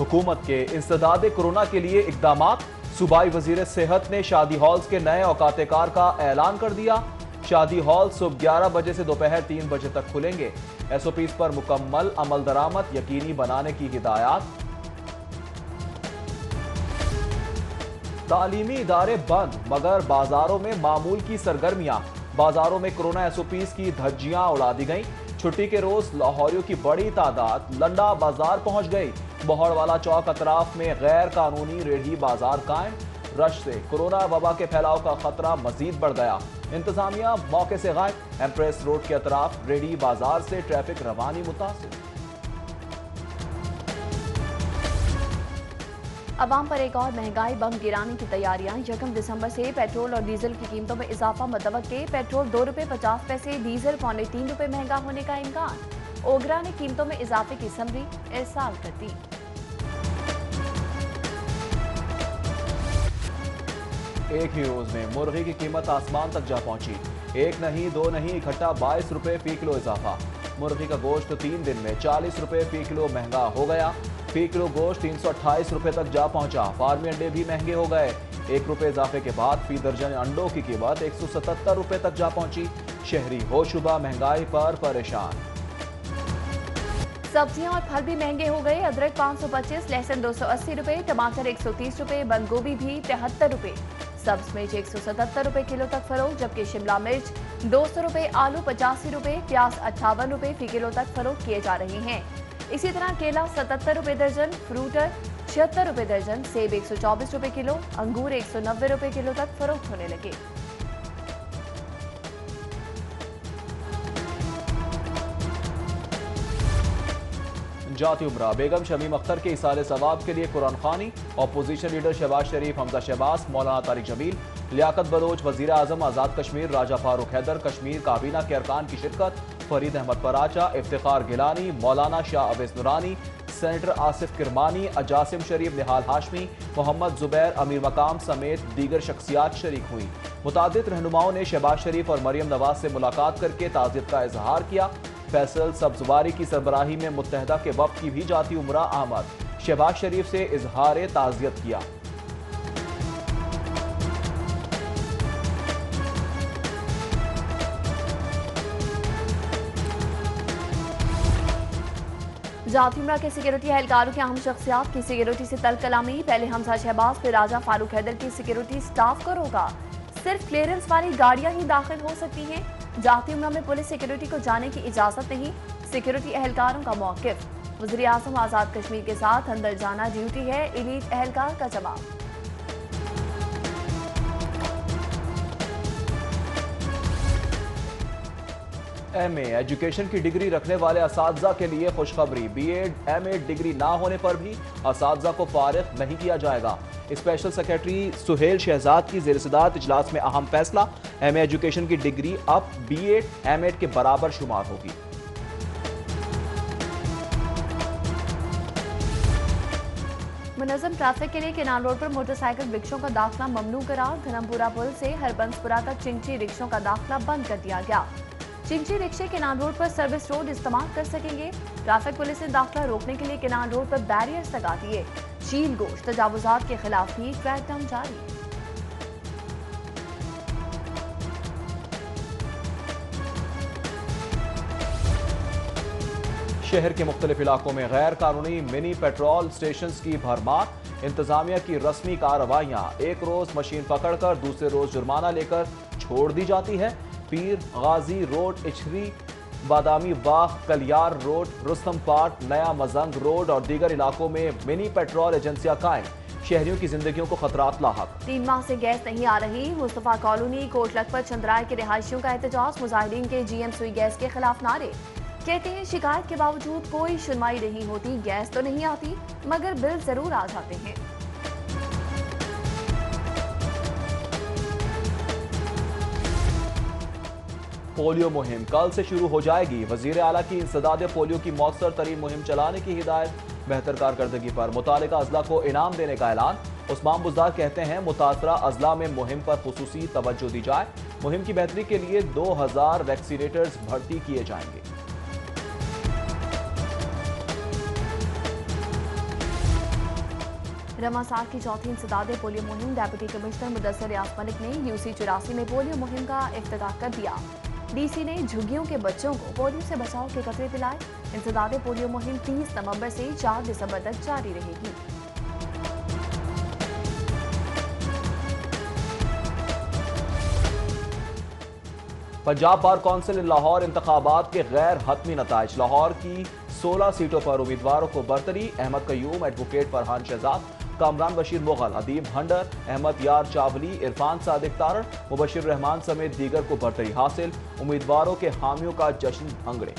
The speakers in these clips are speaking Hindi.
हुकूमत के इंसदाद कोरोना के लिए इकदामात। सूबाई वजीर सेहत ने शादी हॉल्स के नए औकात-ए-कार का ऐलान कर दिया। शादी हॉल सुबह 11 बजे से दोपहर 3 बजे तक खुलेंगे। SOPs पर मुकम्मल अमल दरामद यकीनी बनाने की हिदायत। तालीमी इदारे बंद मगर बाजारों में मामूल की सरगर्मियां। बाजारों में कोरोना SOPs की धज्जियां उड़ा दी गईं। छुट्टी के रोज लाहौरियों की बड़ी तादाद लंडा बाजार पहुंच गई। बहड़वाला चौक अतराफ में गैर कानूनी रेहड़ी बाजार कायम। रश से कोरोना वबा के फैलाव का खतरा मजीद बढ़ गया। इंतजामिया मौके से गायब। एम्प्रेस रोड के अतराफ रेहड़ी बाजार से ट्रैफिक रवानी मुतासिर। अवाम पर एक और महंगाई बम गिराने की तैयारियां। 1 दिसंबर से पेट्रोल और डीजल की कीमतों में इजाफा मुतवक्के। पेट्रोल ₹2.50, डीजल ₹2.25 महंगा होने का इम्कान। ओगरा ने कीमतों में इजाफे की समरी इरसाल कर दी। एक ही रोज में मुर्गी की कीमत आसमान तक जा पहुंची। एक नहीं दो नहीं इकट्ठा ₹22 फी किलो इजाफा। मुर्गी का गोश्त 3 दिन में ₹40 फी किलो महंगा हो गया। फी किलो गोश्त ₹328 तक जा पहुंचा। फार्मी अंडे भी महंगे हो गए। ₹1 इजाफे के बाद फी दर्जन अंडों की कीमत ₹177 तक जा पहुंची। शहरी होशुबा महंगाई पर परेशान। सब्जियां और फल भी महंगे हो गए। अदरक ₹525, लहसुन ₹280, टमाटर ₹130, बंद गोभी भी ₹73। सब्ज मिर्च ₹177 किलो तक फरोख्त, जबकि शिमला मिर्च ₹200, आलू ₹85, प्याज ₹58 फी किलो तक फरोख्त किए जा रहे हैं। इसी तरह केला ₹77 दर्जन, फ्रूटर ₹76 दर्जन, सेब ₹124 किलो, अंगूर ₹190 किलो तक फरोख्त होने लगे। जाती उम्रा बेगम शमीम अख्तर के इसाले सवाब के लिए कुरान खानी। अपोजिशन लीडर शहबाज शरीफ, हमजा शहबाज, मौलाना तारिक जमील, लियाकत बलोच, वजीर आजम आजाद कश्मीर राजा फारूक हैदर, कश्मीर काबीना के अरकान की शिरकत। फरीद अहमद पराचा, इफ्तिखार गिलानी, मौलाना शाह अवैस नूरानी, सेनेटर आसिफ किरमानी, अजासिम शरीफ, निहाल हाशमी, मोहम्मद जुबैर, अमीर मकाम समेत दीगर शख्सियात शरीक हुई। मुतादिद रहनुमाओं ने शहबाज शरीफ और मरियम नवाज से मुलाकात करके ताज़ियत का इजहार किया। फैसल सब्जवारी की सरबराही में मुत्तहदा के वफ्द की भी जाती उम्रा आमद। शहबाज शरीफ से इजहार ताज़ियत किया। जाती उम्रा के सिक्योरिटी एहलकारों की अहम शख्सियात की सिक्योरिटी से तल कलामी। पहले हमजा शहबाज, फिर राजा फारूक हैदर की सिक्योरिटी स्टाफ को रोका। सिर्फ क्लियरेंस वाली गाड़ियां ही दाखिल हो सकती हैं। जाती उम्रा में पुलिस सिक्योरिटी को जाने की इजाजत नहीं। सिक्योरिटी एहलकारों का मौकिफ। वज़ीर आज़म आजाद कश्मीर के साथ अंदर जाना ड्यूटी है, एलीट एहलकार का जवाब। MA एजुकेशन की डिग्री रखने वाले असातिज़ा के लिए खुशखबरी। BEd MA डिग्री ना होने पर भी असातिज़ा को फारिग नहीं किया जाएगा। स्पेशल सेक्रेटरी सुहेल शहजाद की ज़ेर-ए-सदारत इजलास में अहम फैसला। MA एजुकेशन की डिग्री अब BEd MAd के बराबर शुमार होगी। मुनज़्ज़म ट्रैफिक के लिए केनाल रोड पर मोटरसाइकिल रिक्शों का दाखिला ममनू करार। धर्मपुरा पुल से हरबंसपुरा तक चिंची रिक्शों का दाखिला बंद कर दिया गया। चिंची रिक्शे केनाल रोड पर सर्विस रोड इस्तेमाल कर सकेंगे। ट्रैफिक पुलिस ने दाखिला रोकने के लिए केनाल रोड पर बैरियर्स लगा दिए। चील गोश्त तजावुजात के खिलाफ भी क्रैकडाउन जारी। शहर के मुख्तलिफ इलाकों में गैर कानूनी मिनी पेट्रोल स्टेशन की भरमार। इंतजामिया की रस्मी कार्रवाइयाँ। एक रोज मशीन पकड़कर दूसरे रोज जुर्माना लेकर छोड़ दी जाती है। पीर गाजी road, इचरी, Badami Bagh, Kaliyar road, Rustam park, नया मजंग रोड और दीगर इलाकों में मिनी पेट्रोल एजेंसियां कायम। शहरियों की जिंदगियों को खतरात लाहक। 3 माह से गैस नहीं आ रही। मुस्तफा कॉलोनी, कोट लखपत, चंद्राय के रिहायशियों का एहतजाज। मुजाहिदीन के GM सुई गैस के खिलाफ नारे। कहते हैं शिकायत के बावजूद कोई सुनवाई नहीं होती। गैस तो नहीं आती मगर बिल जरूर आ जाते हैं। पोलियो मुहिम कल से शुरू हो जाएगी। वजीर आला की इंसदाद पोलियो की मौसर तरीन मुहिम चलाने की हिदायत। बेहतर कारकर्दगी पर मुतालिका अजला को इनाम देने का ऐलान। उस्मान बुज़दार कहते हैं मुतासरा अजला में मुहिम पर खुसूसी तवज्जो दी जाए। मुहिम की बेहतरी के लिए 2000 वैक्सीनेटर्स भर्ती किए जाएंगे। रमा साल की चौथी इंसदादे पोलियो मुहिम डेप्यूटी कमिश्नर मुदस्सिर रियाज मलिक ने यूसी 84 में पोलियो मुहिम का इफ्तिताह कर दिया। डीसी ने झुग्गियों के बच्चों को पोलियो से बचाव के कतरे पिलाए। इंसदादे पोलियो मुहिम 30 नवंबर से 4 दिसंबर तक जारी रहेगी। पंजाब बार कौंसिल लाहौर इंतखाबात के गैर हतमी नताइज। लाहौर की 16 सीटों पर उम्मीदवारों को बरतरी। अहमद कयूम, एडवोकेट फरहान शहजाद, कामरान बशीर मुगल, अदीब भंडर, अहमद यार चावली, इरफान सादिक तारड़, मुबशिर रहमान समेत दीगर को बरतरी हासिल। उम्मीदवारों के हामियों का जश्न भंगड़े।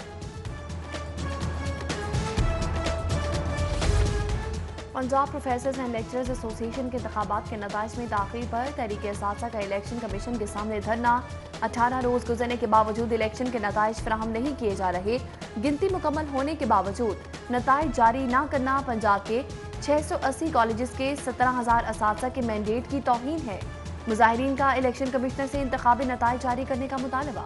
Punjab professors and lecturers association के इंतखाबात के नताइज में ताख़ीर पर तहरीक असातिज़ा का इलेक्शन कमीशन के सामने धरना। 18 रोज गुजरने के बावजूद इलेक्शन के नताइज फराहम नहीं किए जा रहे। गिनती मुकम्मल होने के बावजूद नताइज जारी न करना पंजाब के 680 कॉलेजेस के 17,000 असातिज़ा के मैंडेट की तौहीन है। मुजाहिरीन का इलेक्शन कमिश्नर से इंतखाबी नताइज जारी करने का मुतालबा।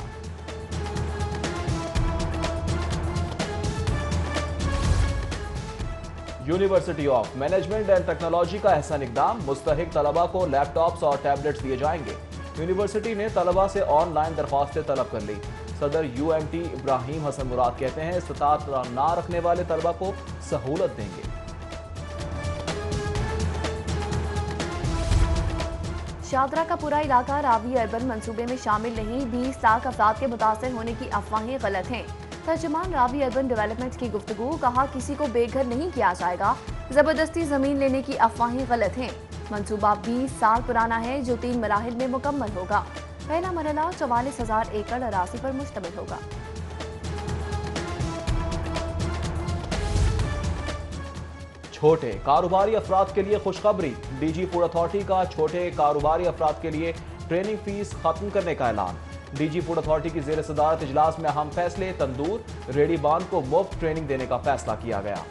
University of management and technology का अहसन इकदाम। मुस्तहिक तलबा को लैपटॉप्स और टैबलेट्स दिए जाएंगे। यूनिवर्सिटी ने तलबा से ऑनलाइन दरख्वास्तें तलब कर ली। सदर यूएमटी इब्राहिम हसन मुराद कहते हैं इस्तात ना रखने वाले तलबा को सहूलत देंगे। शादरा का पूरा इलाका रावी अर्बन मंसूबे में शामिल नहीं। 20 लाख अफराद के मुतासर होने की अफवाहें गलत हैं। तर्जुमान रावी अर्बन डेवलपमेंट की गुफ्तगू। कहा किसी को बेघर नहीं किया जाएगा। जबरदस्ती जमीन लेने की अफवाहें गलत हैं। मंसूबा 20 साल पुराना है जो 3 मराहिल में मुकम्मल होगा। पहला मरहला 44,000 एकड़ अराजी पर मुश्तमिल होगा। छोटे कारोबारी अफराद के लिए खुशखबरी। डीजी फूड अथॉरिटी का छोटे कारोबारी अफराद के लिए ट्रेनिंग फीस खत्म करने का ऐलान। डीजी फूड अथॉरिटी की ज़ेर सदारत इजलास में अहम फैसले। तंदूर रेडी बान को मुफ्त ट्रेनिंग देने का फैसला किया गया।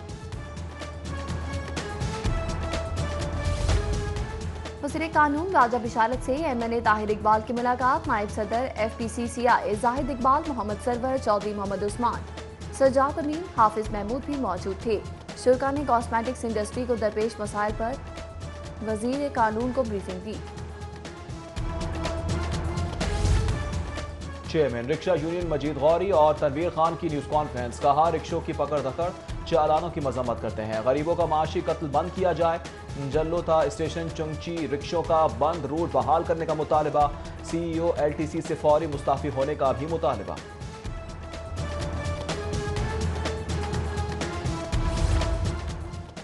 वज़ीर कानून राजा बिशारत से एमएनए ताहिर इकबाल की मुलाकात। नायब सदर FPCCI जाहिद इकबाल, मोहम्मद सरवर, चौधरी मोहम्मद उस्मान, सज्जाद अमीन, हाफिज महमूद भी मौजूद थे। शुरा ने कॉस्मेटिक्स इंडस्ट्री को दरपेश मसाइल पर वज़ीर कानून को ब्रीफिंग दी। चेयरमैन रिक्शा यूनियन मजीद गौरी और तनवीर खान की न्यूज कॉन्फ्रेंस। कहा रिक्शों की पकड़ धकड़ चालानों की मजम्मत करते हैं। गरीबों का माशी कत्ल बंद किया जाए। जल्लोता स्टेशन चुंगची रिक्शों का बंद रूट बहाल करने का मुतालबा। CEO LTC से फौरी मुस्ताफी होने का भी मुतालबा।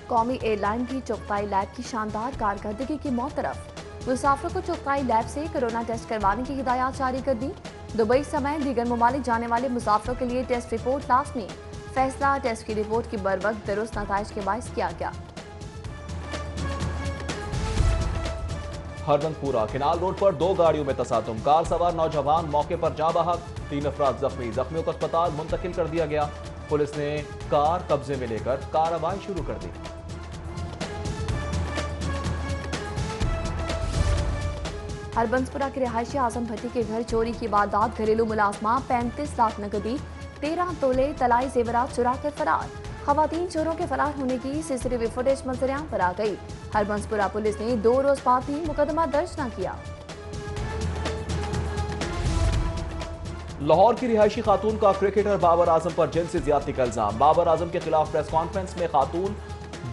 कौमी एयरलाइन की चुगताई लैब की शानदार कारकर्दगी की मौतरफ। मुसाफिर को चुगताई लैब से कोरोना टेस्ट करवाने की हिदायत जारी कर दी। दुबई समेत दीगर ममालिक जाने वाले मुसाफिरों के लिए टेस्ट रिपोर्ट लाजमी। फैसला टेस्ट की रिपोर्ट की बरवक्त दुरुस्त नताइज के बाइस किया गया। हरबंदपुरा किनाल रोड पर 2 गाड़ियों में तसादुम। कार सवार नौजवान मौके पर जा बहक। 3 अफराद जख्मी। जख्मियों को अस्पताल मुंतकिल कर दिया गया। पुलिस ने कार कब्जे में लेकर कार्रवाई शुरू कर दी। हरबंसपुरा के रिहायशी आजम भट्टी के घर चोरी की वारदात। घरेलू मुलाजमा 35 लाख नकदी, 13 तोले तलाई जेवरात चुरा कर फरार। खवातीन चोरों के फरार होने की CCTV फुटेज मंजरियां पर आ गई। हरबंसपुरा पुलिस ने 2 रोज बाद भी मुकदमा दर्ज न किया। लाहौर की रिहायशी खातून का क्रिकेटर बाबर आजम पर जिनसी ज्यादती का इल्जाम। बाबर आजम के खिलाफ प्रेस कॉन्फ्रेंस में खातून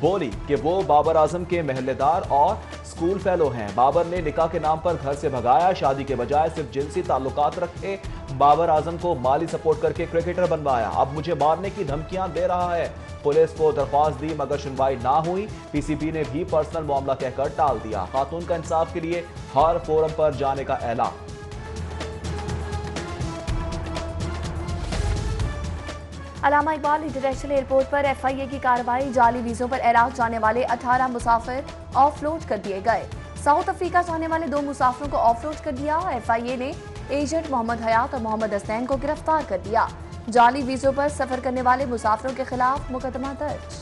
बोली कि वो बाबर आजम के महल्लेदार और स्कूल फेलो हैं। बाबर ने निकाह के नाम पर घर से भगाया। शादी के बजाय सिर्फ जिनसी ताल्लुकात रखे बाबर आजम को माली सपोर्ट करके क्रिकेटर बनवाया। अब मुझे मारने की धमकियां दे रहा है। पुलिस को दरख्वास्त दी मगर सुनवाई ना हुई। PCB ने भी पर्सनल मामला कहकर टाल दिया। खातून का इंसाफ के लिए हर फोरम पर जाने का ऐलान। अल्लामा इकबाल इंटरनेशनल एयरपोर्ट पर FIA की कार्रवाई। जाली वीजों पर इराक जाने वाले 18 मुसाफिर ऑफलोड कर दिए गए। साउथ अफ्रीका जाने वाले 2 मुसाफिरों को ऑफलोड कर दिया। FIA ने एजेंट मोहम्मद हयात और मोहम्मद हसनैन को गिरफ्तार कर दिया। जाली वीजों पर सफर करने वाले मुसाफिरों के खिलाफ मुकदमा दर्ज।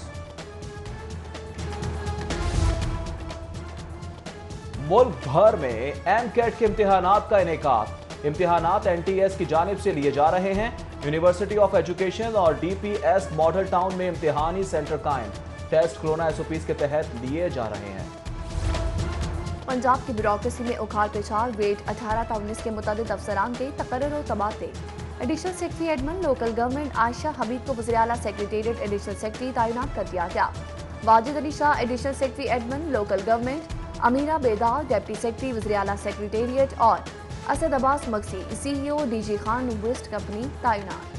मुल्क भर में MCAT के इम्तिहानात का इनेकाद। इम्तिहानात NTS की जानिब से लिए जा रहे हैं। यूनिवर्सिटी ऑफ एजुकेशन और DPS मॉडल टाउन में इम्तिहानी सेंटर कायम। टेस्ट कोरोना SOPs के तहत लिए जा रहे हैं। पंजाब की ब्यूरोक्रेसी में उखाड़ पिछाड़, ग्रेड 18 ta 19 के मुतअद्दिद अफसरान के तकर्रुर और तबादले। Additional secretary admin local government Ayesha Hamid को वज़ीर आला सेक्रेटेरिएट एडिशनल सेक्रेटरी तैनात कर दिया गया। Wajid Ali Shah additional secretary admin local government, Amira Bedar deputy secretary वज़ीर आला सेक्रेटेरिएट और Asad Abbas Maqsi CEO DG Khan waste company तैनात।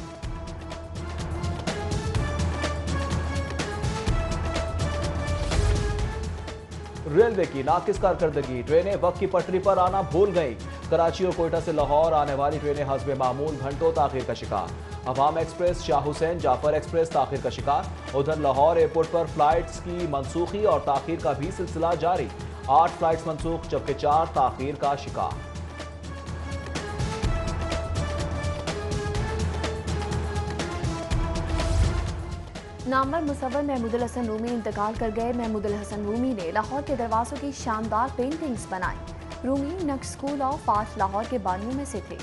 रेलवे की नाकिस कारकर्दगी, ट्रेनें वक्त की पटरी पर आना भूल गई। कराची और कोयटा से लाहौर आने वाली ट्रेनें हस्बे मामूल घंटों ताखिर का शिकार। अवाम एक्सप्रेस, शाह हुसैन जाफर एक्सप्रेस ताखिर का शिकार। उधर लाहौर एयरपोर्ट पर फ्लाइट्स की मनसूखी और ताखिर का भी सिलसिला जारी। 8 फ्लाइट्स मनसूख जबकि 4 ताखिर का शिकार। नामवर मुसव्विर महमूदुल हसन रूमी इंतकाल कर गए। महमूदुल हसन रूमी ने लाहौर के दरवाजों की शानदार पेंटिंग्स बनाई। रूमी नक्श स्कूल ऑफ आर्ट लाहौर के बानियों में से थे।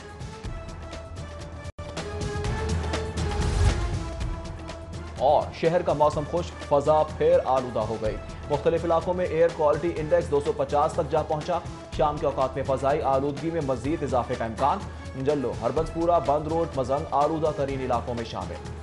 और शहर का मौसम खुश्क, फजा फिर आलूदा हो गई। मुख्तलिफ इलाकों में एयर क्वालिटी इंडेक्स 250 तक जा पहुंचा। शाम के औकात में फजाई आलूदगी में मजीद इजाफे का इम्कान। जल्लो, हरबंसपुरा, बंद रोड, मजंग आलूदा तरीन इलाकों में शामिल।